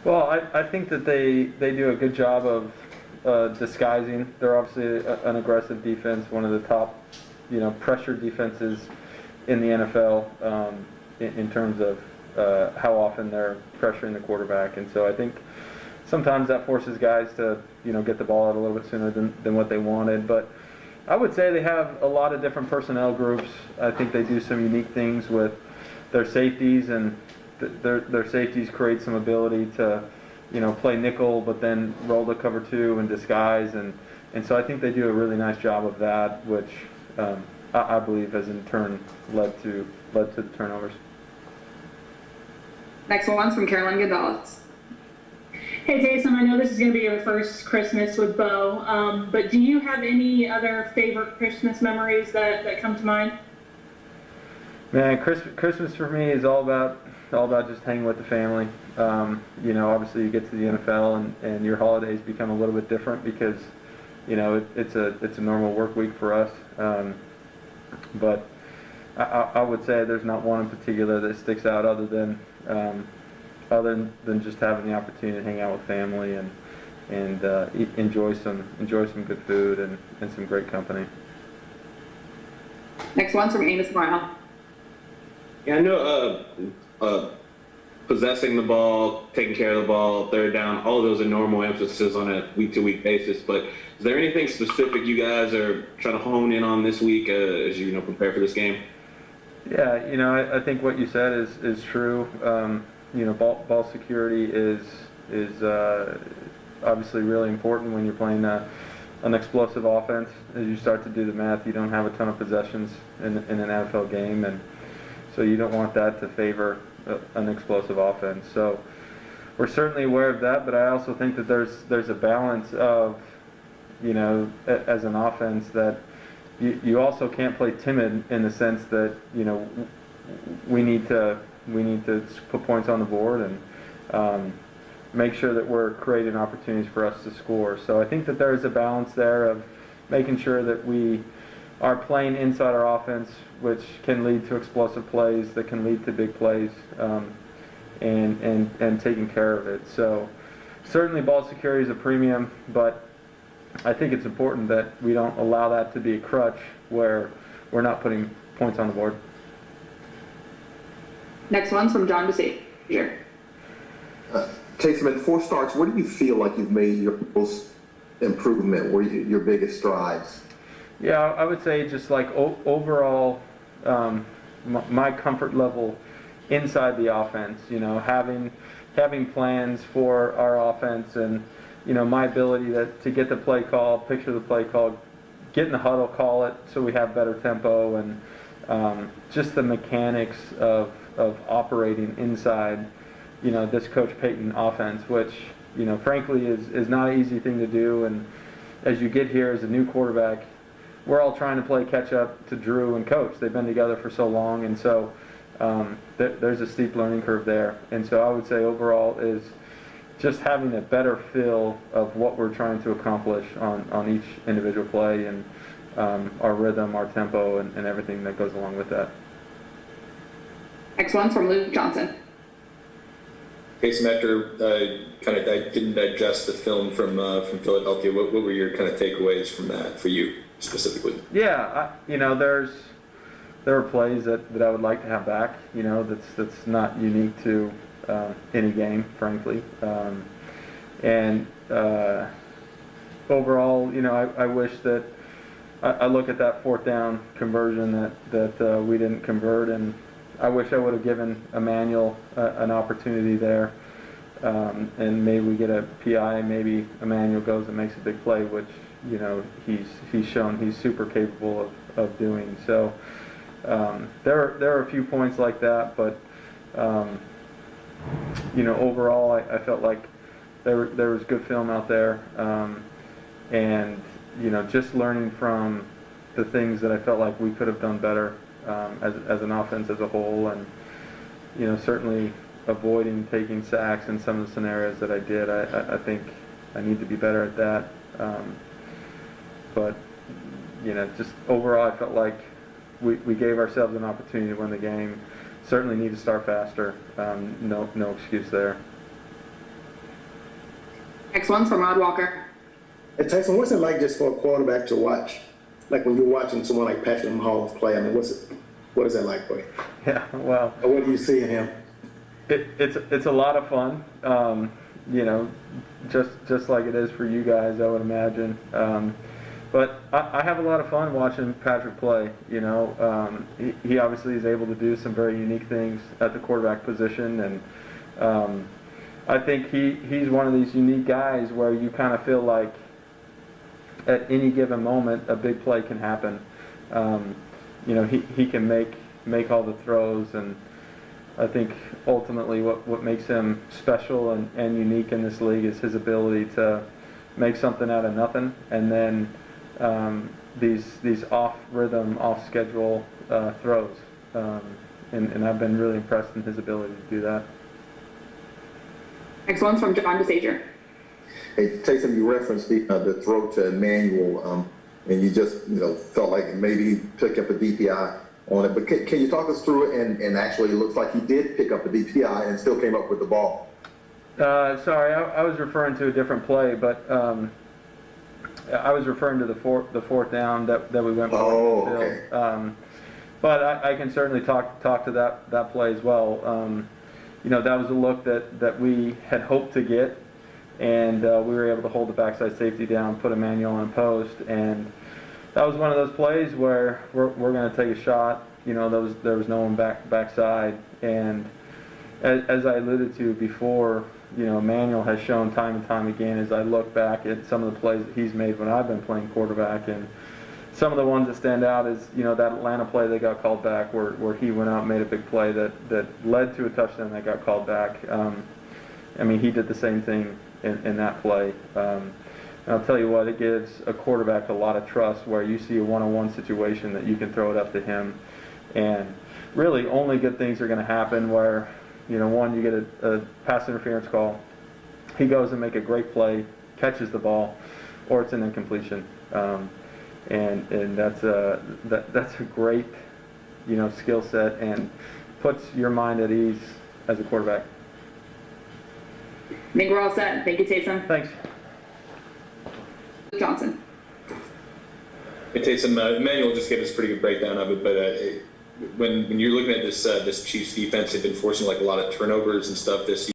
Well, I think that they do a good job of disguising. They're obviously an aggressive defense, one of the top, pressure defenses in the NFL in terms of how often they're pressuring the quarterback. And so I think sometimes that forces guys to, get the ball out a little bit sooner than what they wanted. But I would say they have a lot of different personnel groups. I think they do some unique things with their safeties, and their safeties create some ability to, play nickel, but then roll to cover two and disguise, and so I think they do a really nice job of that, which I believe has in turn led to the turnovers. Next one's from Caroline Gonzalez. Hey Taysom, I know this is going to be your first Christmas with Bo, but do you have any other favorite Christmas memories that come to mind? Man, Christmas for me is all about just hanging with the family. Obviously you get to the NFL and your holidays become a little bit different because, it's a normal work week for us. But I would say there's not one in particular that sticks out other than just having the opportunity to hang out with family and enjoy some good food and some great company. Next one's from Amos Brown. Yeah, I know possessing the ball, taking care of the ball, third down, all of those are normal emphasis on a week-to-week basis. But is there anything specific you guys are trying to hone in on this week as you prepare for this game? Yeah, I think what you said is true. Ball security is obviously really important when you're playing an explosive offense. As you start to do the math, you don't have a ton of possessions in an NFL game, and so you don't want that to favor an explosive offense. So we're certainly aware of that, but I also think that there's a balance of, as an offense that you also can't play timid in the sense that, we need to put points on the board and make sure that we're creating opportunities for us to score. So I think that there's a balance there of making sure that we are playing inside our offense, which can lead to explosive plays, that can lead to big plays, and taking care of it. So certainly ball security is a premium, but I think it's important that we don't allow that to be a crutch where we're not putting points on the board. Next one's from John DeSay. Here. Taysom, at 4 starts, where do you feel like you've made your most improvement, where your biggest strides? Yeah, I would say just like overall, my comfort level inside the offense. Having plans for our offense, and my ability to get the play call, picture the play call, get in the huddle, call it, so we have better tempo, and just the mechanics of operating inside, this Coach Payton offense, which frankly is not an easy thing to do. And as you get here as a new quarterback, we're all trying to play catch up to Drew and Coach. They've been together for so long, and so there's a steep learning curve there. And so I would say overall is just having a better feel of what we're trying to accomplish on each individual play, and our rhythm, our tempo, and everything that goes along with that. Next one's from Luke Johnson. Taysom, after kind of didn't digest the film from Philadelphia, what were your kind of takeaways from that for you specifically? Yeah, there are plays that I would like to have back. That's not unique to any game, frankly. And overall, I wish that I look at that 4th down conversion that we didn't convert, and I wish I would have given Emmanuel an opportunity there, and maybe we get a PI, and maybe Emmanuel goes and makes a big play, which he's shown he's super capable of doing. So there are a few points like that, but overall I felt like there was good film out there, and just learning from the things that I felt like we could have done better as an offense as a whole, and certainly avoiding taking sacks in some of the scenarios that I did. I think I need to be better at that, but just overall I felt like we gave ourselves an opportunity to win the game. Certainly need to start faster. No excuse there. Next one's from Rod Walker. Hey, Tyson, what's it like just for a quarterback to watch? Like when you're watching someone like Patrick Mahomes play, I mean, what is that like for you? Yeah, well, Or what do you see in him? it's a lot of fun. You know, just like it is for you guys, I would imagine. But I have a lot of fun watching Patrick play. You know, he obviously is able to do some very unique things at the quarterback position, and I think he's one of these unique guys where you kind of feel like at any given moment a big play can happen. You know, he can make all the throws, and I think ultimately what makes him special and unique in this league is his ability to make something out of nothing, and then these off rhythm, off schedule throws, and I've been really impressed in his ability to do that. Next one's from John DeSager. Hey, Taysom, you referenced the throw to Emmanuel, and you just felt like maybe he picked up a DPI on it. But can you talk us through it? And actually, it looks like he did pick up a DPI and still came up with the ball. Sorry, I was referring to a different play, but I was referring to the fourth down that we went for. Oh, okay. But I can certainly talk to that play as well. You know, that was a look that we had hoped to get, and we were able to hold the backside safety down, put Emmanuel on a post, and that was one of those plays where we're going to take a shot. You know, there was no one backside, and as I alluded to before, you know, Emmanuel has shown time and time again as I look back at some of the plays that he's made when I've been playing quarterback, and some of the ones that stand out is, you know, that Atlanta play that got called back where he went out and made a big play that led to a touchdown that got called back. I mean, he did the same thing in that play. And I'll tell you what, it gives a quarterback a lot of trust where you see a one-on-one situation that you can throw it up to him. And really only good things are going to happen where, you know, one, you get a pass interference call, he goes and make a great play, catches the ball, or it's an incompletion. And that's a great, you know, skill set and puts your mind at ease as a quarterback. I think we're all set. Thank you, Taysom. Thanks. Johnson. Hey, Taysom, Emmanuel just gave us a pretty good breakdown of it, but when you're looking at this Chiefs defense, they've been forcing like a lot of turnovers and stuff this